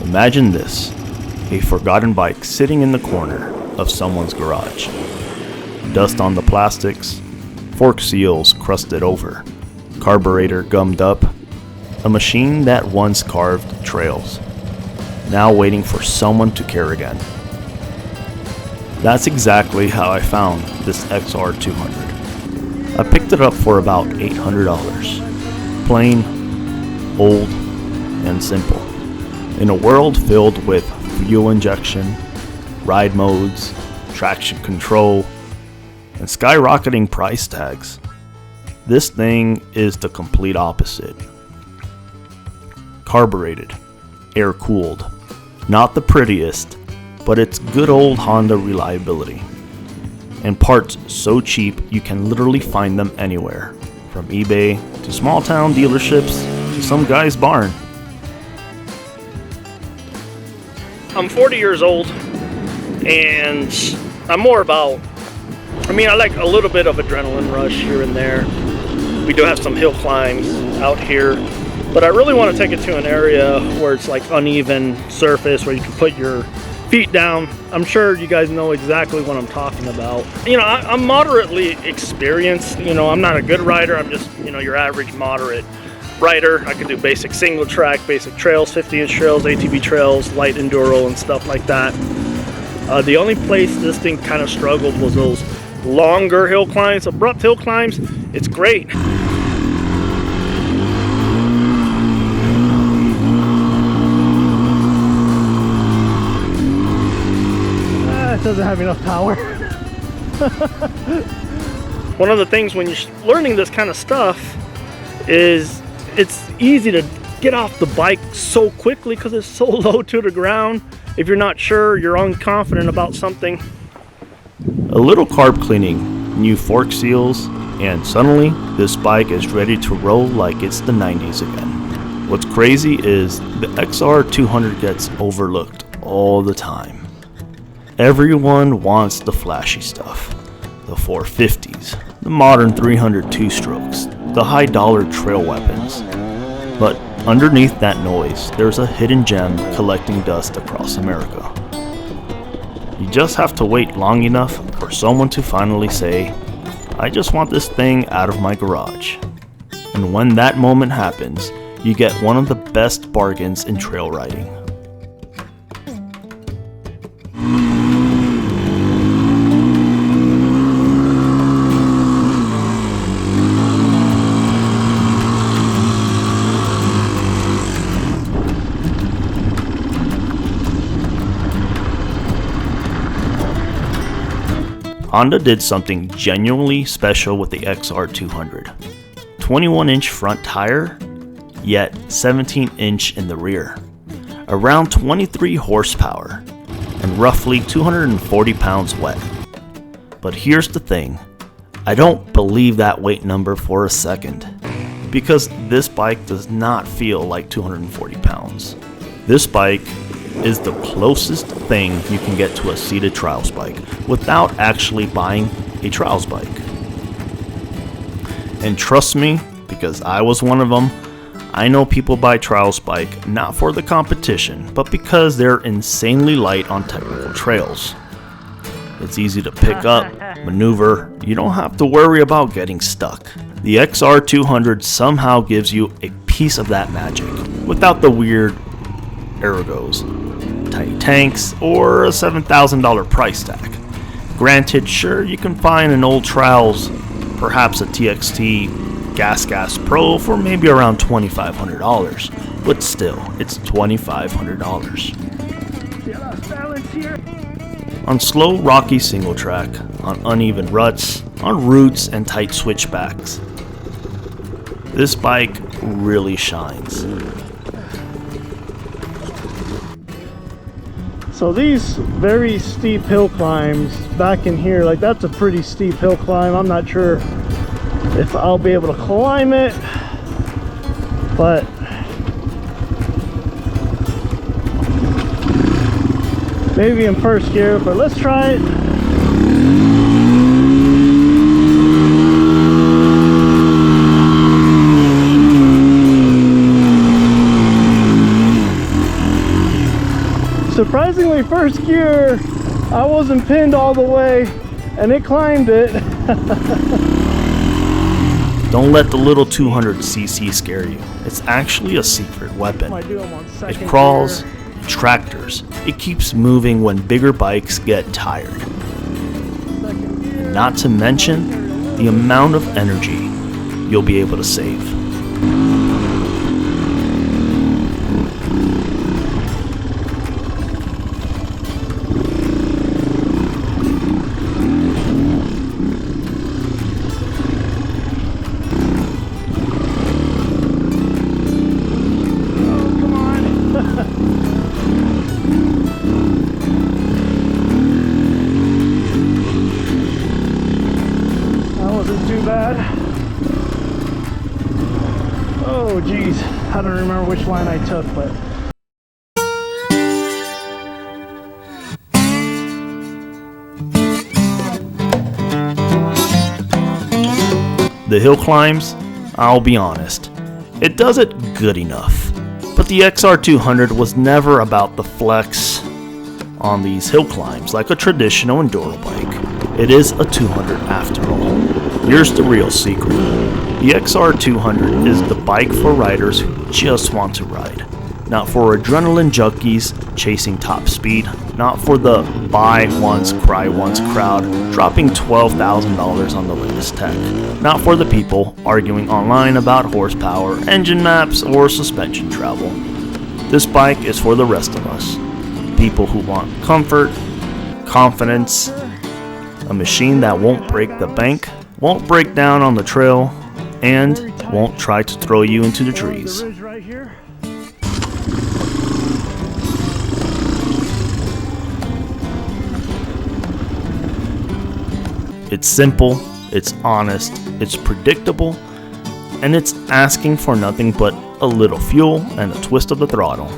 Imagine this, a forgotten bike sitting in the corner of someone's garage. Dust on the plastics, fork seals crusted over, carburetor gummed up, a machine that once carved trails, now waiting for someone to care again. That's exactly how I found this XR200. I picked it up for about $800. Plain, old, and simple. In a world filled with fuel injection, ride modes, traction control, and skyrocketing price tags, this thing is the complete opposite. Carbureted, air-cooled, not the prettiest, but it's good old Honda reliability. And parts so cheap you can literally find them anywhere, from eBay to small town dealerships to some guy's barn. I'm 40 years old, and I'm more about, I like a little bit of adrenaline rush here and there. We do have some hill climbs out here, but I really want to take it to an area where it's like uneven surface where you can put your feet down. I'm sure you guys know exactly what I'm talking about. I'm moderately experienced. I'm not a good rider. I'm just, your average moderate rider. I can do basic single track, basic trails, 50-inch trails, ATV trails, light enduro and stuff like that. The only place this thing kind of struggled was those longer hill climbs, abrupt hill climbs. It's great. It doesn't have enough power. One of the things when you're learning this kind of stuff is it's easy to get off the bike so quickly because it's so low to the ground. If you're not sure, you're unconfident about something. A little carb cleaning, new fork seals, and suddenly this bike is ready to roll like it's the 90s again. What's crazy is the XR200 gets overlooked all the time. Everyone wants the flashy stuff, the 450s, the modern 300 two-strokes, the high-dollar trail weapons. But underneath that noise, there's a hidden gem collecting dust across America. You just have to wait long enough for someone to finally say, I just want this thing out of my garage. And when that moment happens, you get one of the best bargains in trail riding. Honda did something genuinely special with the XR200. 21-inch front tire, yet 17-inch in the rear. Around 23 horsepower, and roughly 240 pounds wet. But here's the thing, I don't believe that weight number for a second, because this bike does not feel like 240 pounds. This bike is the closest thing you can get to a seated trials bike without actually buying a trials bike. And trust me, because I was one of them, I know people buy trials bike not for the competition, but because they're insanely light on technical trails. It's easy to pick up, maneuver, you don't have to worry about getting stuck. The XR200 somehow gives you a piece of that magic, without the weird ergos, tiny tanks, or a $7,000 price tag. Granted, sure, you can find an old trials, perhaps a TXT Gas Pro for maybe around $2,500, but still, it's $2,500. On slow, rocky single track, on uneven ruts, on roots and tight switchbacks, this bike really shines. So these very steep hill climbs back in here, like that's a pretty steep hill climb. I'm not sure if I'll be able to climb it, but maybe in first gear, but let's try it. way, first gear. I wasn't pinned all the way and it climbed it. Don't let the little 200cc scare you. It's actually a secret weapon. It crawls, it tractors, it keeps moving when bigger bikes get tired. And not to mention the amount of energy you'll be able to save. Oh geez, I don't remember which line I took, but the hill climbs, I'll be honest, it does it good enough. But the XR200 was never about the flex on these hill climbs like a traditional enduro bike. It is a 200 after all. Here's the real secret. The XR200 is the bike for riders who just want to ride. Not for adrenaline junkies chasing top speed. Not for the buy once, cry once crowd dropping $12,000 on the latest tech. Not for the people arguing online about horsepower, engine maps, or suspension travel. This bike is for the rest of us. People who want comfort, confidence, a machine that won't break the bank, won't break down on the trail, and won't try to throw you into the trees. It's simple, it's honest, it's predictable, and it's asking for nothing but a little fuel and a twist of the throttle.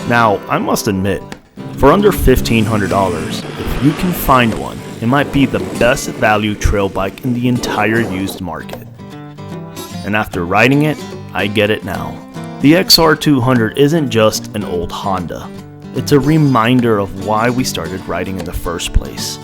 Now, I must admit, for under $1,500, if you can find one, it might be the best value trail bike in the entire used market. And after riding it, I get it now. The XR200 isn't just an old Honda. It's a reminder of why we started riding in the first place.